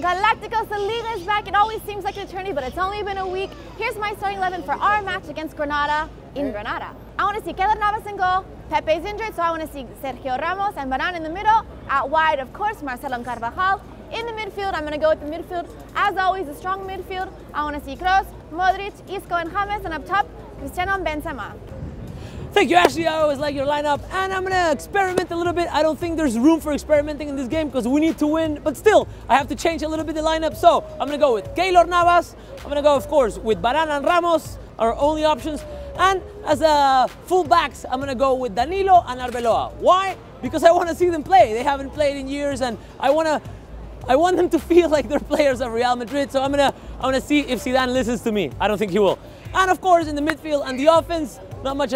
Galacticos, the Liga is back. It always seems like an eternity, but it's only been a week. Here's my starting 11 for our match against Granada in Granada. I want to see Keylor Navas in goal. Pepe's injured, so I want to see Sergio Ramos and Varane in the middle. Out wide, of course, Marcelo and Carvajal. In the midfield, I'm going to go with the midfield. As always, a strong midfield. I want to see Kroos, Modric, Isco, and James, and up top, Cristiano and Benzema. Thank you, Ashley. I always like your lineup, and I'm gonna experiment a little bit. I don't think there's room for experimenting in this game because we need to win, but still, I have to change a little bit the lineup. So I'm gonna go with Keylor Navas. I'm gonna go, of course, with Varane and Ramos, our only options. And as full backs, I'm gonna go with Danilo and Arbeloa. Why? Because I want to see them play. They haven't played in years, and I want them to feel like they're players of Real Madrid. So I'm gonna see if Zidane listens to me. I don't think he will. And of course, in the midfield and the offense, not much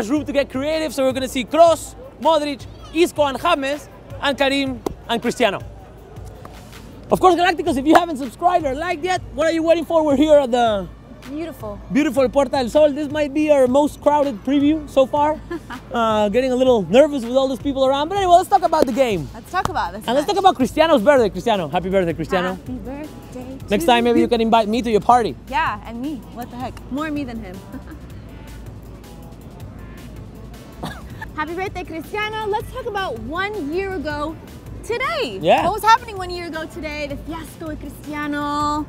room to get creative, so we're going to see Kroos, Modric, Isco and James, and Karim and Cristiano. Of course, Galacticos, if you haven't subscribed or liked yet, what are you waiting for? We're here at the beautiful Puerta del Sol. This might be our most crowded preview so far. Getting a little nervous with all those people around. But anyway, let's talk about the game. Let's talk about this. And let's talk about Cristiano's birthday. Cristiano, happy birthday, Cristiano. Happy birthday. Next time, maybe you can invite me to your party. Yeah, and me. What the heck? More me than him. Happy birthday, Cristiano. Let's talk about 1 year ago today. Yeah. What was happening 1 year ago today? The fiasco with Cristiano.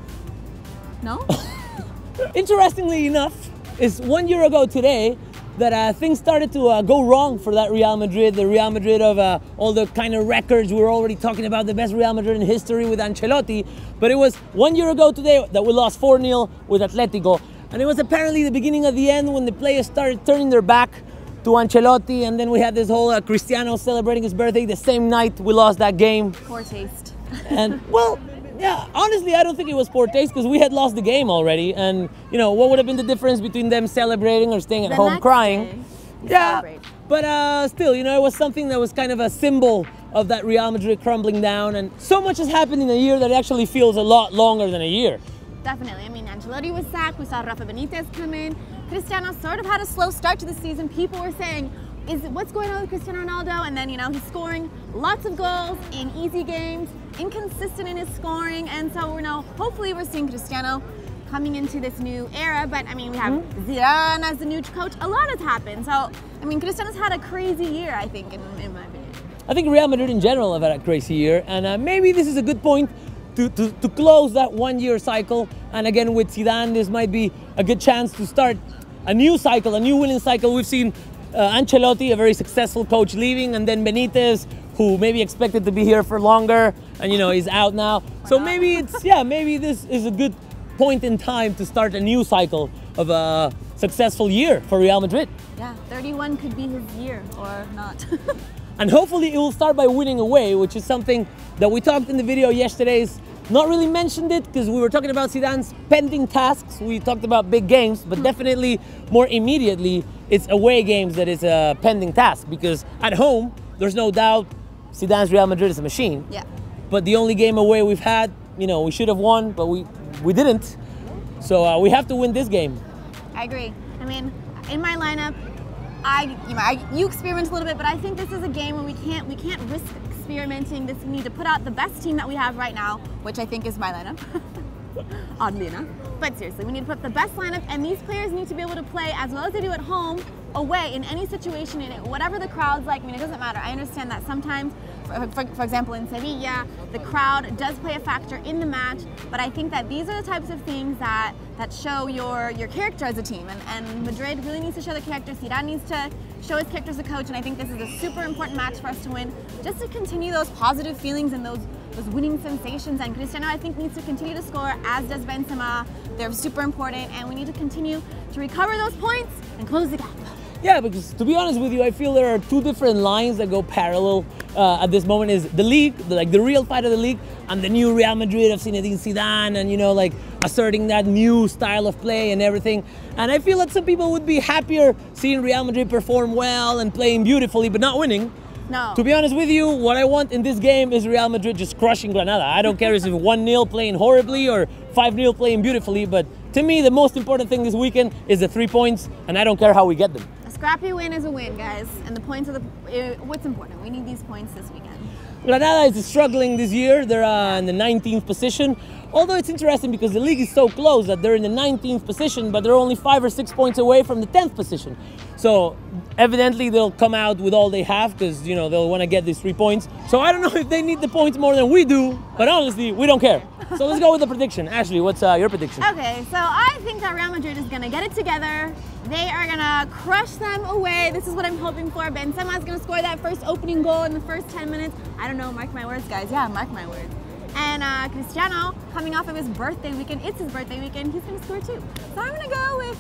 No? Interestingly enough, it's 1 year ago today that things started to go wrong for that Real Madrid, the Real Madrid of all the kind of records. We were already talking about the best Real Madrid in history with Ancelotti, but it was 1 year ago today that we lost 4-0 with Atletico, and it was apparently the beginning of the end when the players started turning their back to Ancelotti, and then we had this whole Cristiano celebrating his birthday the same night we lost that game. Poor taste. And well, yeah, honestly, I don't think it was poor taste because we had lost the game already. And you know, what would have been the difference between them celebrating or staying at home crying? Yeah, but still, you know, it was something that was kind of a symbol of that Real Madrid crumbling down. And so much has happened in a year that it actually feels a lot longer than a year. Definitely. I mean, Ancelotti was sacked. We saw Rafa Benitez come in. Cristiano sort of had a slow start to the season. People were saying, what's going on with Cristiano Ronaldo? And then, you know, he's scoring lots of goals in easy games, inconsistent in his scoring. And so, you know, hopefully we're seeing Cristiano coming into this new era. But, I mean, we have Zidane as the new coach. A lot has happened. So, I mean, Cristiano's had a crazy year, I think, in my opinion. I think Real Madrid in general have had a crazy year. And maybe this is a good point to close that 1 year cycle. And again, with Zidane, this might be a good chance to start a new cycle, a new winning cycle. We've seen Ancelotti, a very successful coach, leaving, and then Benitez, who maybe expected to be here for longer, and you know, he's out now. So maybe maybe this is a good point in time to start a new cycle of a successful year for Real Madrid. Yeah, 31 could be his year or not. And hopefully it will start by winning away, which is something that we talked in the video yesterday's. Not really mentioned it because we were talking about Zidane's pending tasks. We talked about big games, but definitely more immediately, it's away games that is a pending task, because at home, there's no doubt Zidane's Real Madrid is a machine. Yeah. But the only game away we've had, you know, we should have won, but we didn't. So we have to win this game. I agree. I mean, in my lineup, you experiment a little bit, but I think this is a game where we can't risk experimenting. We need to put out the best team that we have right now, which I think is my lineup, oddly enough. But seriously, we need to put the best lineup, and these players need to be able to play as well as they do at home, away, in any situation, in it, whatever the crowd's like. I mean, it doesn't matter. I understand that sometimes, for example, in Sevilla, the crowd does play a factor in the match, but I think that these are the types of things that show your character as a team, and Madrid really needs to show the character. Zidane needs to show his character as a coach, and I think this is a super important match for us to win, just to continue those positive feelings and those winning sensations. And Cristiano, I think, needs to continue to score, as does Benzema. They're super important, and we need to continue to recover those points and close the gap. Yeah, because to be honest with you, I feel there are two different lines that go parallel at this moment. Is the league, like the real fight of the league, and the new Real Madrid of Zinedine Zidane, and you know, like asserting that new style of play and everything. And I feel that some people would be happier seeing Real Madrid perform well and playing beautifully, but not winning. No. To be honest with you, what I want in this game is Real Madrid just crushing Granada. I don't care if it's 1-0 playing horribly or 5-0 playing beautifully, but to me, the most important thing this weekend is the 3 points, and I don't care how we get them. A scrappy win is a win, guys, and the points are what's important. We need these points this weekend. Granada is struggling this year. They're in the 19th position. Although it's interesting because the league is so close that they're in the 19th position, but they're only 5 or 6 points away from the 10th position. So evidently they'll come out with all they have because, you know, they'll want to get these 3 points. So I don't know if they need the points more than we do, but honestly, we don't care. So let's go with the prediction. Ashley, what's your prediction? Okay, so I think that Real Madrid is going to get it together. They are going to crush them away. This is what I'm hoping for. Benzema is going to score that first opening goal in the first 10 minutes. I don't know, mark my words, guys. Yeah, mark my words. And Cristiano, coming off of his birthday weekend, it's his birthday weekend, he's going to score too. So I'm going to go with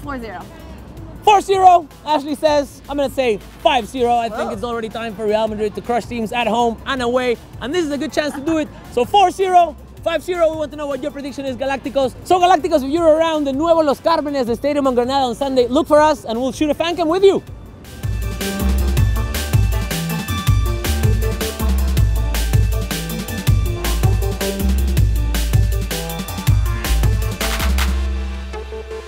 4-0. 4-0, Ashley says. I'm going to say 5-0. I think it's already time for Real Madrid to crush teams at home and away. And this is a good chance to do it. So 4-0, 5-0. We want to know what your prediction is, Galacticos. So Galacticos, if you're around the Nuevo Los Cármenes, the stadium on Granada on Sunday, look for us and we'll shoot a fan cam with you.